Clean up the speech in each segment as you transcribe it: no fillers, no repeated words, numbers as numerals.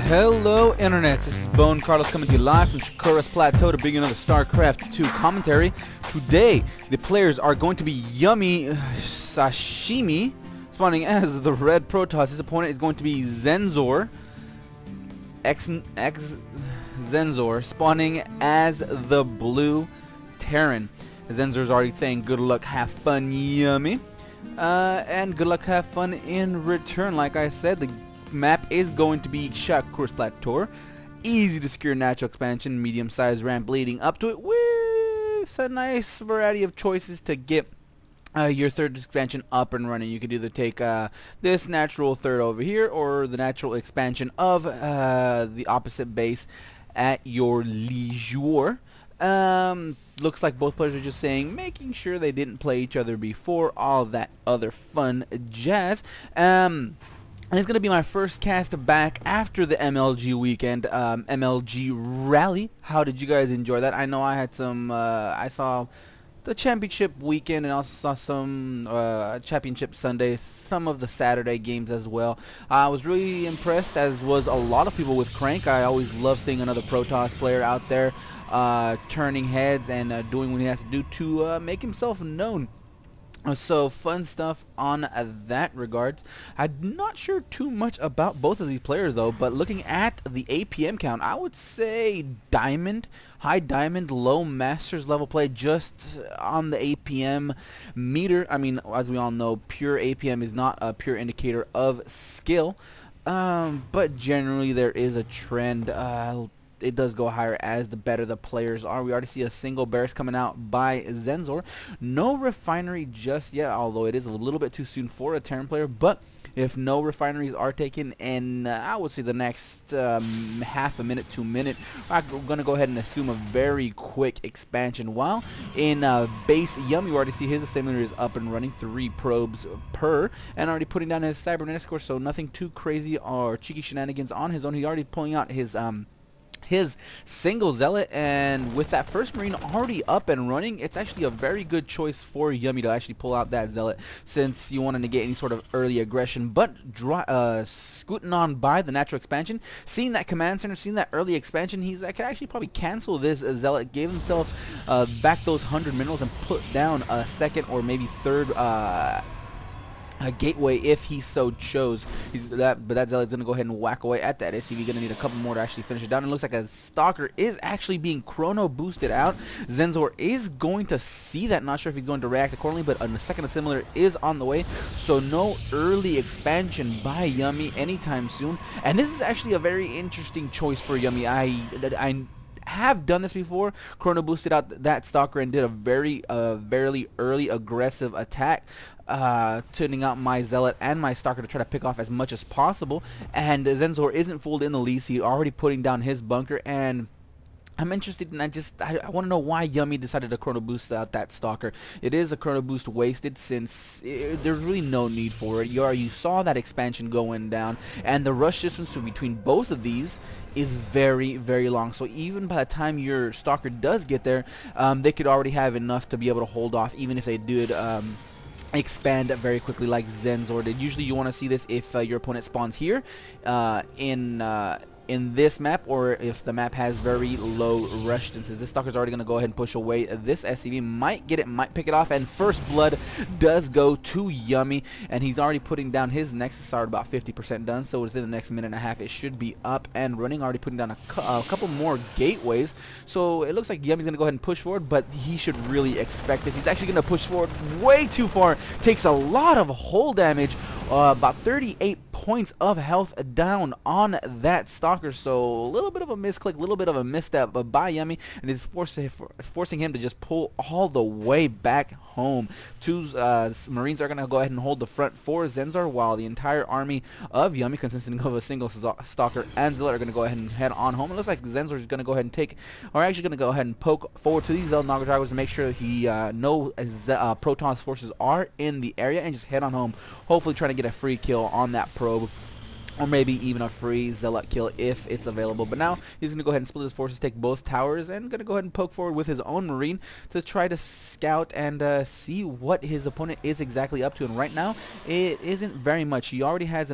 Hello Internet, this is BoneCarlos coming to you live from Sakura's Plateau to bring you another StarCraft 2 commentary. Today, the players are going to be YummiSushami, spawning as the red Protoss. His opponent is going to be xensor, xensor, spawning as the blue Terran. Xensor's already saying good luck, have fun, Yummy. And good luck, have fun in return. Like I said, the map is going to be Sakura's Plateau. Easy to secure natural expansion, medium-sized ramp leading up to it with a nice variety of choices to get your third expansion up and running. You could either take this natural third over here or the natural expansion of the opposite base at your leisure. Looks like both players are just saying, making sure they didn't play each other before, all that other fun jazz. And it's going to be my first cast back after the MLG weekend, MLG rally. How did you guys enjoy that? I know I had some, I saw the championship weekend and also saw some championship Sunday, some of the Saturday games as well. I was really impressed, as was a lot of people, with Crank. I always love seeing another Protoss player out there turning heads and doing what he has to do to make himself known. So fun stuff on that regards. I'm not sure too much about both of these players though, but looking at the APM count, I would say Diamond, high Diamond, low Masters level play just on the APM meter. I mean, as we all know, pure APM is not a pure indicator of skill, but generally there is a trend. It does go higher as the better the players are. We already see a single burst coming out by xensor. No refinery just yet, although it is a little bit too soon for a Terran player. But if no refineries are taken in, I would say the next half a minute to minute, I'm going to go ahead and assume a very quick expansion. While in base Yummy, we already see his assembler is up and running, 3 probes per, and already putting down his cybernetic score, so nothing too crazy or cheeky shenanigans on his own. He's already pulling out his single zealot, and with that first marine already up and running, it's actually a very good choice for Yummy to actually pull out that zealot, since you want to negate any sort of early aggression. But scooting on by the natural expansion, seeing that command center, seeing that early expansion, that could actually probably cancel this zealot, give himself back those 100 minerals, and put down a second or maybe third a gateway if he so chose. But that zealot's gonna go ahead and whack away at that SCV. Gonna need a couple more to actually finish it down. It looks like a stalker is actually being chrono boosted out. xensor is going to see that. Not sure if he's going to react accordingly, but a second assimilator is on the way, so no early expansion by Yummy anytime soon. And this is actually a very interesting choice for Yummy. I have done this before. Chrono boosted out that stalker and did a very early aggressive attack, turning out my zealot and my stalker to try to pick off as much as possible. And xensor isn't fooled in the least. He's already putting down his bunker, and I'm interested, and I want to know why Yummy decided to chrono boost out that stalker. It is a chrono boost wasted, since there's really no need for it. You saw that expansion going down, and the rush distance between both of these is very, very long. So even by the time your stalker does get there, they could already have enough to be able to hold off, even if they did expand very quickly like xensor did. Usually you want to see this if your opponent spawns here in this map, or if the map has very low rush distances. This stalker's already going to go ahead and push away. This SCV might get it, might pick it off, and first blood does go to Yummy, and he's already putting down his Nexus Tower, about 50% done, so within the next minute and a half it should be up and running. Already putting down a couple more gateways, so it looks like Yummy's going to go ahead and push forward, but he should really expect this. He's actually going to push forward way too far, takes a lot of hull damage, about 38 points of health down on that stalker. So a little bit of a misclick, a little bit of a misstep by Yummy, and it's forcing him to just pull all the way back home. 2 Marines are going to go ahead and hold the front for xensor, while the entire army of Yummy, consisting of a single stalker and zealot, are going to go ahead and head on home. It looks like xensor is going to go ahead and actually going to go ahead and poke forward to these zealot Naga drivers to make sure he no Protoss forces are in the area, and just head on home, hopefully trying to get a free kill on that probe. or maybe even a free Zealot kill if it's available. But now he's going to go ahead and split his forces, take both towers, and going to go ahead and poke forward with his own Marine to try to scout and see what his opponent is exactly up to. And right now, it isn't very much. He already has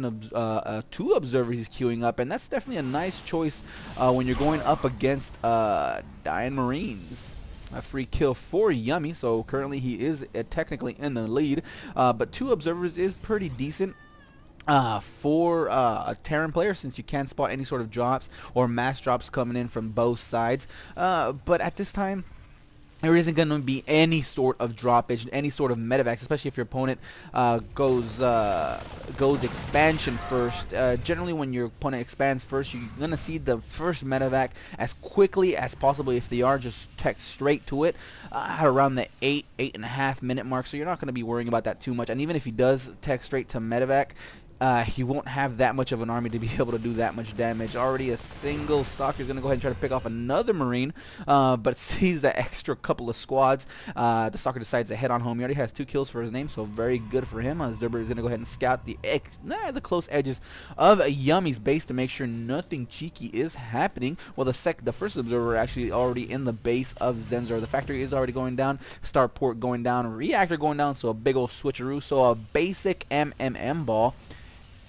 two observers he's queuing up, and that's definitely a nice choice when you're going up against Dying Marines. A free kill for Yummy, so currently he is technically in the lead, but 2 observers is pretty decent for a Terran player, since you can't spot any sort of drops or mass drops coming in from both sides. But at this time, there isn't going to be any sort of droppage, any sort of medevacs, especially if your opponent goes expansion first. Generally, when your opponent expands first, you're going to see the first medevac as quickly as possible if they are just tech straight to it around the 8.5 minute mark. So you're not going to be worrying about that too much. And even if he does tech straight to medevac, he won't have that much of an army to be able to do that much damage. Already a single stalker is going to go ahead and try to pick off another Marine, but sees that extra couple of squads. The stalker decides to head on home. He already has 2 kills for his name, so very good for him. Zerber is going to go ahead and scout the close edges of Yummy's base to make sure nothing cheeky is happening. Well, the first observer actually already in the base of xensor. The factory is already going down, starport going down, reactor going down, so a big old switcheroo. So a basic MMM ball.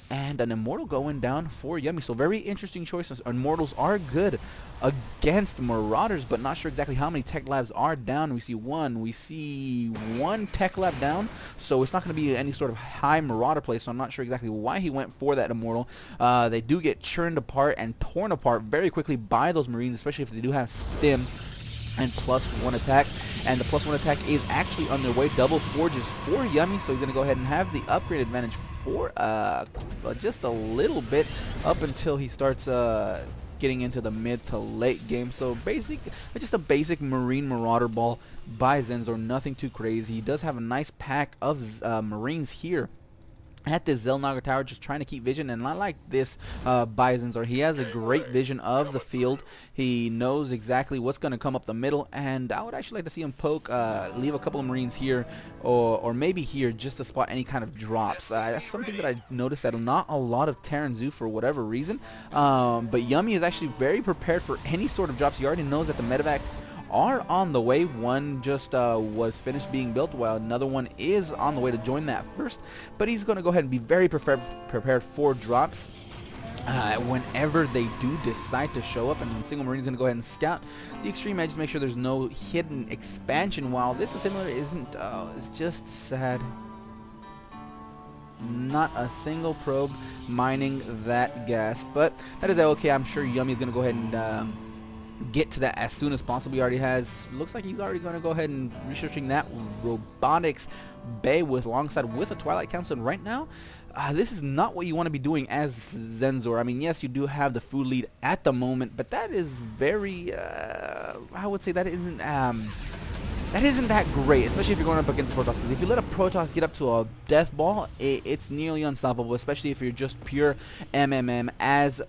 And an Immortal going down for Yummy. So very interesting choices. Immortals are good against Marauders, but not sure exactly how many tech labs are down. We see one tech lab down, so it's not going to be any sort of high Marauder play, so I'm not sure exactly why he went for that Immortal. They do get churned apart and torn apart very quickly by those Marines, especially if they do have stim and +1 attack. And the +1 attack is actually on their way. Double forges for Yummy, so he's going to go ahead and have the upgrade advantage for just a little bit up until he starts getting into the mid to late game. So just a basic Marine Marauder ball by xensor, nothing too crazy. He does have a nice pack of Marines here at this Zelnaga tower, just trying to keep vision, and not like this by xensor. He has a great vision of the field. He knows exactly what's going to come up the middle, and I would actually like to see him poke, leave a couple of Marines here, or maybe here, just to spot any kind of drops. That's something that I noticed that not a lot of Terrans do for whatever reason, but Yummy is actually very prepared for any sort of drops. He already knows that the medevacs are on the way. One just was finished being built, while another one is on the way to join that first, but he's going to go ahead and be very prepared for drops whenever they do decide to show up. And single Marine is going to go ahead and scout the extreme edge to make sure there's no hidden expansion. While this assimilator isn't, it's just sad. Not a single probe mining that gas, but that is okay. I'm sure Yummy is going to go ahead and get to that as soon as possible. He already has, looks like he's already going to go ahead and researching that robotics bay alongside with a Twilight Council. And right now, this is not what you want to be doing as xensor. I mean, yes, you do have the food lead at the moment, but that is very, I would say that isn't that great, especially if you're going up against Protoss, because if you let a Protoss get up to a death ball, it's nearly unstoppable, especially if you're just pure MMM as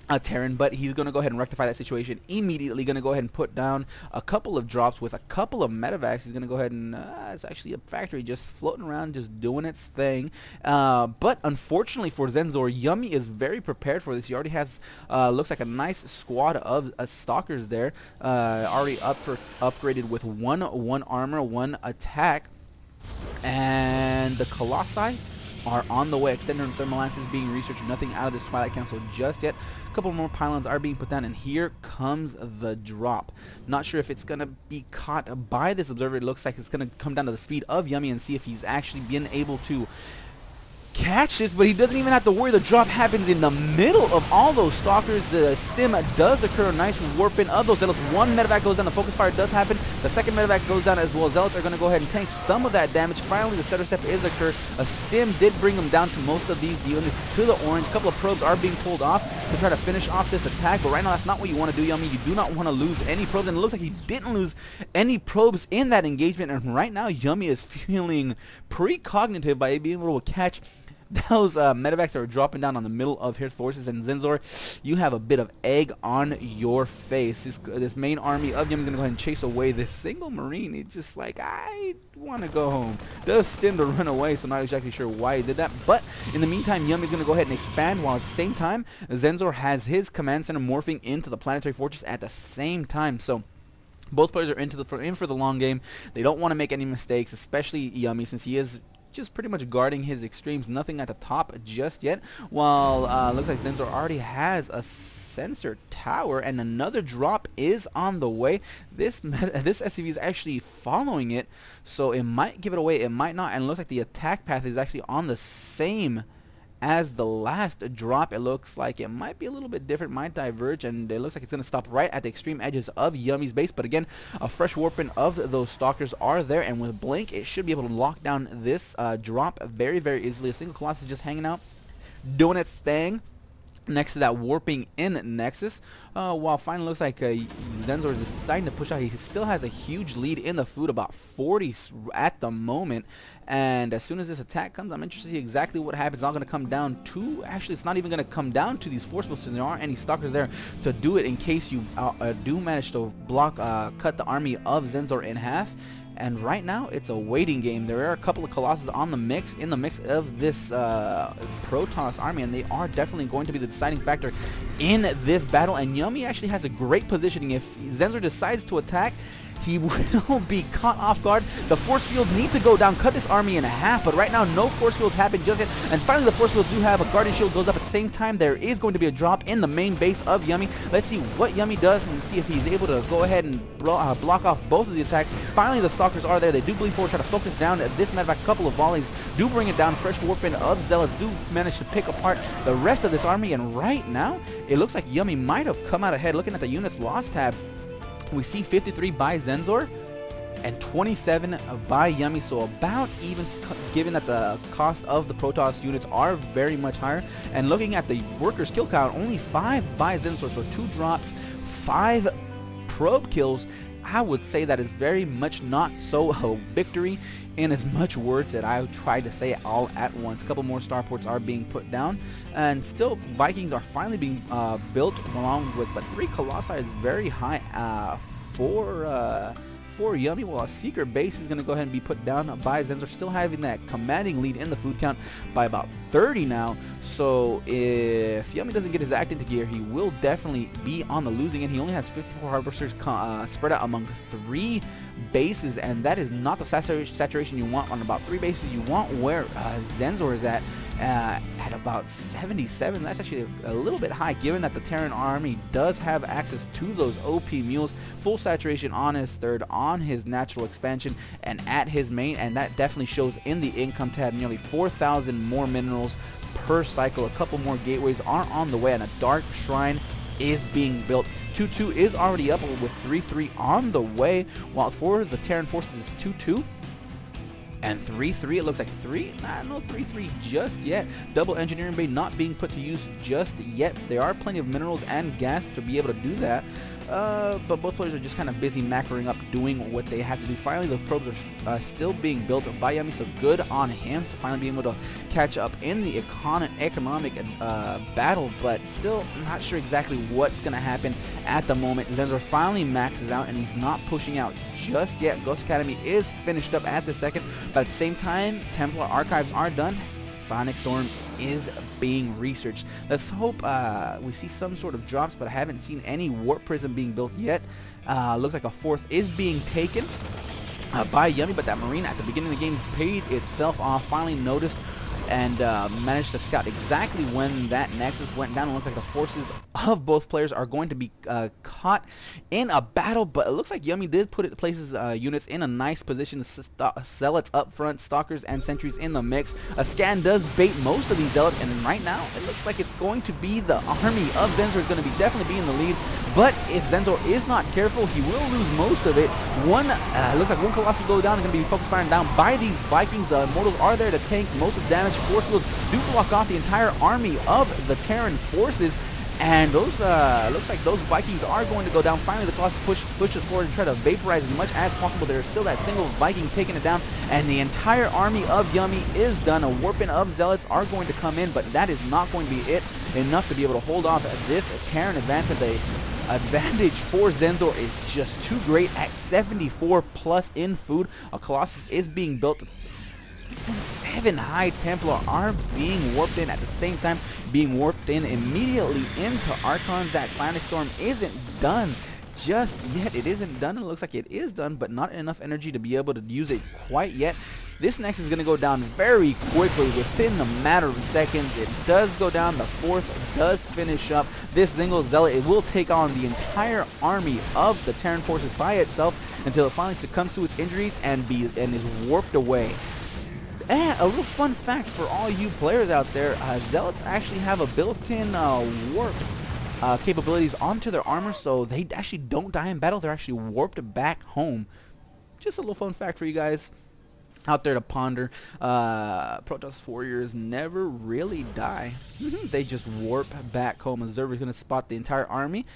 a Terran. But he's going to go ahead and rectify that situation immediately. Going to go ahead and put down a couple of drops with a couple of medevacs. He's going to go ahead and it's actually a factory just floating around, just doing its thing. But unfortunately for xensor, Yummy is very prepared for this. He already has looks like a nice squad of stalkers there, already upgraded with one armor, 1 attack, and the Colossi are on the way. Extended and thermal lances being researched. Nothing out of this Twilight Council just yet. A couple more pylons are being put down, and here comes the drop. Not sure if it's going to be caught by this observer. It looks like it's going to come down to the speed of Yummy and see if he's actually been able to catch this, but he doesn't even have to worry. The drop happens in the middle of all those stalkers. The stim does occur. A nice warping of those zealots. 1 medevac goes down. The focus fire does happen. The second medevac goes down as well. Zealots are going to go ahead and tank some of that damage. Finally, the stutter step is occur. A stim did bring them down to most of these units to the orange. A couple of probes are being pulled off to try to finish off this attack, but right now that's not what you want to do, Yummy. You do not want to lose any probes, and it looks like he didn't lose any probes in that engagement, and right now Yummy is feeling precognitive by being able to catch those medevacs that are dropping down on the middle of his forces, and Xensor, you have a bit of egg on your face. This main army of Yum is gonna go ahead and chase away this single Marine. It's just like, I want to go home. Does stem to run away, so not exactly sure why he did that. But in the meantime, Yum is gonna go ahead and expand, while at the same time, Xensor has his command center morphing into the planetary fortress at the same time. So both players are in for the long game. They don't want to make any mistakes, especially Yummy, since he is just pretty much guarding his extremes. Nothing at the top just yet. While looks like Xensor already has a xensor tower, and another drop is on the way. This SCV is actually following it, so it might give it away, it might not. And it looks like the attack path is actually on the same as the last drop. It looks like it might be a little bit different, might diverge, and it looks like it's going to stop right at the extreme edges of Yummy's base. But again, a fresh warping of those stalkers are there, and with Blink, it should be able to lock down this drop very, very easily. A single Colossus just hanging out, doing its thing next to that warping in Nexus, while finally looks like Xensor is deciding to push out. He still has a huge lead in the food, about 40 at the moment, and as soon as this attack comes, I'm interested to see exactly what happens. It's not going to come down to, actually it's not even going to come down to these forcefuls, so there aren't any stalkers there to do it in case you do manage to block, cut the army of Xensor in half. And right now, it's a waiting game. There are a couple of Colossus on the mix, in the mix of this Protoss army, and they are definitely going to be the deciding factor in this battle. And Yummy actually has a great positioning. If Xensor decides to attack, he will be caught off guard. The force fields need to go down, cut this army in half, but right now no force fields happen just yet. And finally the force fields do have a guardian shield goes up at the same time. There is going to be a drop in the main base of Yummy. Let's see what Yummy does and see if he's able to go ahead and block off both of the attacks. Finally the stalkers are there. They do bleed forward, try to focus down this medevac. A couple of volleys do bring it down. Fresh warping of zealots do manage to pick apart the rest of this army, and right now it looks like Yummy might have come out ahead. Looking at the units lost tab, we see 53 by Xensor and 27 by Yummy, so about even, given that the cost of the Protoss units are very much higher. And looking at the workers kill count, only 5 by Xensor, so 2 drops, 5 probe kills. I would say that is very much not so a victory in as much words that I tried to say it all at once. A couple more starports are being put down, and still Vikings are finally being built along with, but 3 Colossi is very high for Yummy, while a secret base is going to go ahead and be put down by Xensor, still having that commanding lead in the food count by about 30 now. So if Yummy doesn't get his act into gear, he will definitely be on the losing end. He only has 54 harvesters spread out among 3 bases, and that is not the saturation you want on about 3 bases. You want where Xensor is at about 77. That's actually a little bit high, given that the Terran army does have access to those OP mules. Full saturation on his third, on his natural expansion, and at his main, and that definitely shows in the income tab. Nearly 4,000 more minerals per cycle. A couple more gateways are on the way, and a dark shrine is being built. 2-2 is already up with 3-3 on the way, while for the Terran forces it's 2-2 and 3-3. It looks like 3, no 3-3 just yet. Double engineering bay not being put to use just yet. There are plenty of minerals and gas to be able to do that, but both players are just kind of busy macroing up, doing what they have to do. Finally, the probes are still being built by Yummy, so good on him to finally be able to catch up in the economic battle, but still not sure exactly what's going to happen at the moment. Xensor finally maxes out, and he's not pushing out just yet. Ghost Academy is finished up at the second, but at the same time, Templar archives are done. Sonic Storm is being researched. Let's hope we see some sort of drops, but I haven't seen any Warp Prism being built yet. Looks like a 4th is being taken by Yummy, but that Marine at the beginning of the game paid itself off. Finally noticed and managed to scout exactly when that Nexus went down. It looks like the forces of both players are going to be caught in a battle, but it looks like Yummy did places units in a nice position. Zealots up front, stalkers and sentries in the mix. A scan does bait most of these zealots, and right now it looks like it's going to be the army of Xensor is going to be definitely be in the lead. But if Xensor is not careful, he will lose most of it. Looks like 1 Colossus go down and going to be focused firing down by these Vikings. Immortals are there to tank most of the damage. Force fields do block off the entire army of the Terran forces, And those looks like those Vikings are going to go down. Finally, the Colossus pushes forward and try to vaporize as much as possible. There's still that single Viking taking it down, and the entire army of Yummy is done. A warping of Zealots are going to come in, but that is not going to be enough to be able to hold off this Terran advancement. The advantage for Xensor is just too great at 74 plus in food. A Colossus is being built. 7 High Templar are being warped in at the same time, being warped in immediately into Archons. That Psionic Storm isn't done just yet. It isn't done. It looks like it is done, but not enough energy to be able to use it quite yet. This next is going to go down very quickly within a matter of seconds. It does go down. The fourth does finish up. This single Zealot, it will take on the entire army of the Terran forces by itself until it finally succumbs to its injuries and is warped away. And a little fun fact for all you players out there, Zealots actually have a built-in warp capabilities onto their armor, so they actually don't die in battle. They're actually warped back home. Just a little fun fact for you guys out there to ponder. Protoss warriors never really die. They just warp back home. Observer's going to spot the entire army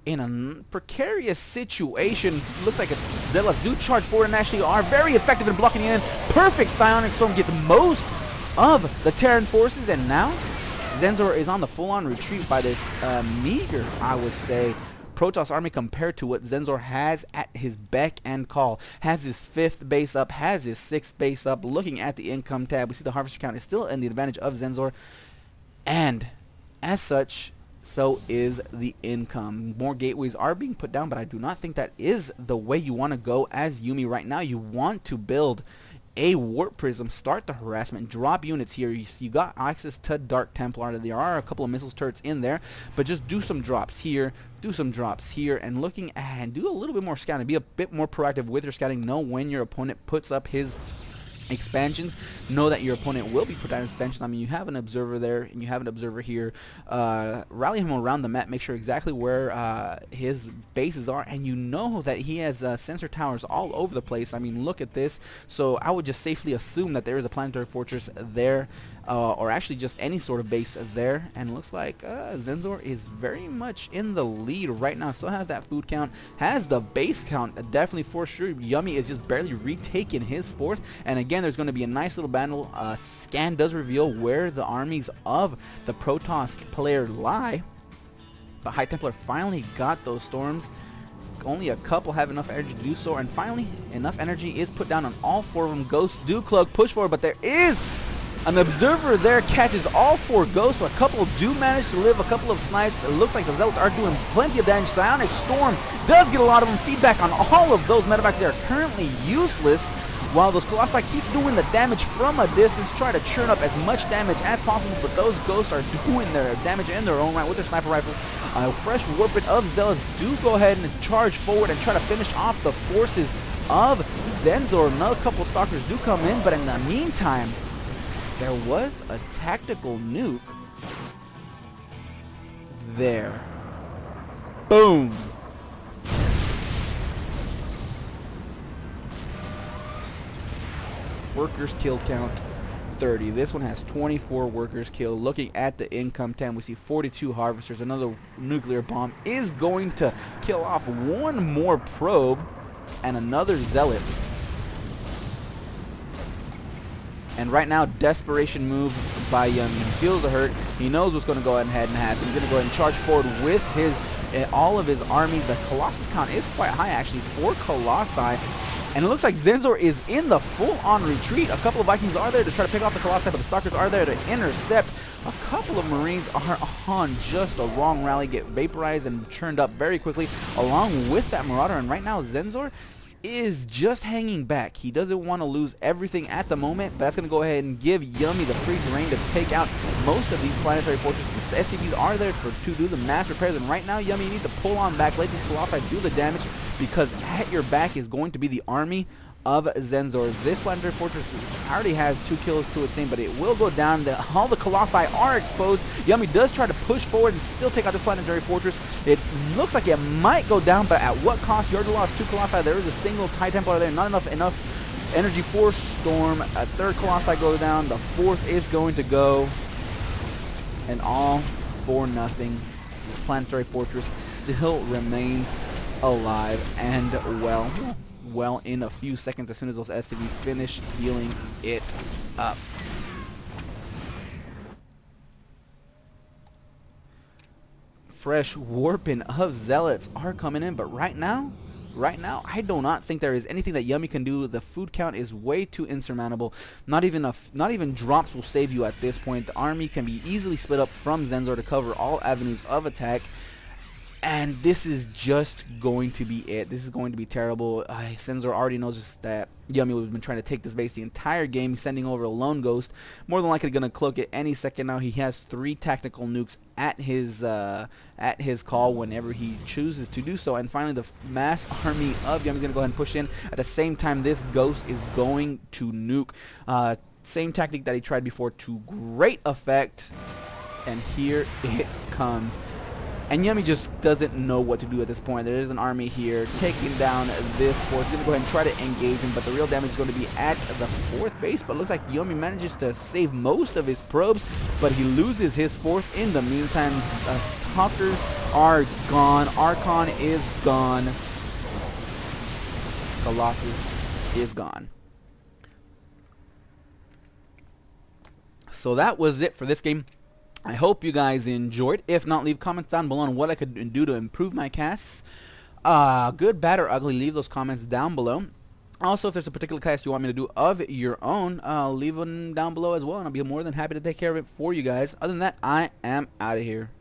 in a precarious situation. Looks like Zealots do charge forward and actually are very effective in blocking in. Perfect Psionic Storm gets most of the Terran forces, and now Xensor is on the full-on retreat by this meager, I would say, Protoss army compared to what Xensor has at his beck and call. Has his 5th base up, has his 6th base up. Looking at the income tab, we see the harvester count is still in the advantage of Xensor, and as such, so is the income. More gateways are being put down, but I do not think that is the way you want to go as Yumi right now. You want to build a warp prism, start the harassment, drop units here. You got access to Dark Templar. There are a couple of missiles turrets in there, but just do some drops here, do some drops here, and looking and do a little bit more scouting. Be a bit more proactive with your scouting. Know when your opponent puts up his expansions. Know that your opponent will be put down expansions. I mean, you have an observer there and you have an observer here. Rally him around the map, make sure exactly where his bases are, and you know that he has sensor towers all over the place. I mean, look at this. So I would just safely assume that there is a planetary fortress there, or actually just any sort of base there, and it looks like Xensor is very much in the lead right now. Still has that food count, has the base count, definitely for sure. Yummy is just barely retaking his 4th, and again, there's going to be a nice little battle. Scan does reveal where the armies of the Protoss player lie, but High Templar finally got those storms. Only a couple have enough energy to do so, and finally enough energy is put down on all 4 of them. Ghosts do cloak, push forward, but there is an observer there, catches all 4 ghosts. So a couple do manage to live, a couple of snipes. It looks like the Zealots are doing plenty of damage. Psionic Storm does get a lot of them. Feedback on all of those medevacs. They are currently useless, while those Colossi keep doing the damage from a distance, try to churn up as much damage as possible, but those ghosts are doing their damage in their own right with their sniper rifles. Fresh warping of Zealots do go ahead and charge forward and try to finish off the forces of Xensor. Another couple of stalkers do come in, but in the meantime, there was a tactical nuke there. Boom. Workers killed count 30. This one has 24 workers killed. Looking at the income tab, we see 42 harvesters. Another nuclear bomb is going to kill off one more probe and another zealot. And right now, desperation move by Yummy. He feels the hurt. He knows what's going to go ahead and happen. He's going to go ahead and charge forward with his all of his army. The Colossus count is quite high, actually, 4 Colossi. And it looks like Xensor is in the full-on retreat. A couple of Vikings are there to try to pick off the Colossi, but the Stalkers are there to intercept. A couple of Marines are on just a wrong rally, get vaporized and churned up very quickly, along with that Marauder. And right now, Xensor is just hanging back. He doesn't want to lose everything at the moment, but that's going to go ahead and give Yummy the free terrain to take out most of these planetary fortresses. The SCVs are there to do the mass repairs, and right now, Yummy, you need to pull on back, let these Colossi do the damage, because at your back is going to be the army of Xensor. This planetary fortress already has 2 kills to its name, but it will go down. All the Colossi are exposed. Yummy does try to push forward and still take out this planetary fortress. It looks like it might go down, but at what cost? You already lost 2 Colossi. There is a single High Templar there. Not enough energy for Storm. A 3rd Colossi goes down. The 4th is going to go. And all for nothing. This planetary fortress still remains alive and well in a few seconds as soon as those SCVs finish healing it up. Fresh warping of zealots are coming in, but right now, I do not think there is anything that Yummy can do. The food count is way too insurmountable. Not even drops will save you at this point. The army can be easily split up from xensor to cover all avenues of attack. And this is just going to be it. This is going to be terrible. xensor already knows that Yummy has been trying to take this base the entire game, sending over a lone ghost. More than likely going to cloak it any second now. He has 3 tactical nukes at his call whenever he chooses to do so. And finally, the mass army of Yummy is going to go ahead and push in. At the same time, this ghost is going to nuke. Same tactic that he tried before to great effect. And here it comes. And Yummy just doesn't know what to do at this point. There is an army here taking down this force. He's going to go ahead and try to engage him, but the real damage is going to be at the 4th base. But it looks like Yummy manages to save most of his probes, but he loses his 4th in the meantime. Stalkers are gone. Archon is gone. Colossus is gone. So that was it for this game. I hope you guys enjoyed. If not, leave comments down below on what I could do to improve my casts. Good, bad, or ugly, leave those comments down below. Also, if there's a particular cast you want me to do of your own, leave them down below as well, and I'll be more than happy to take care of it for you guys. Other than that, I am out of here.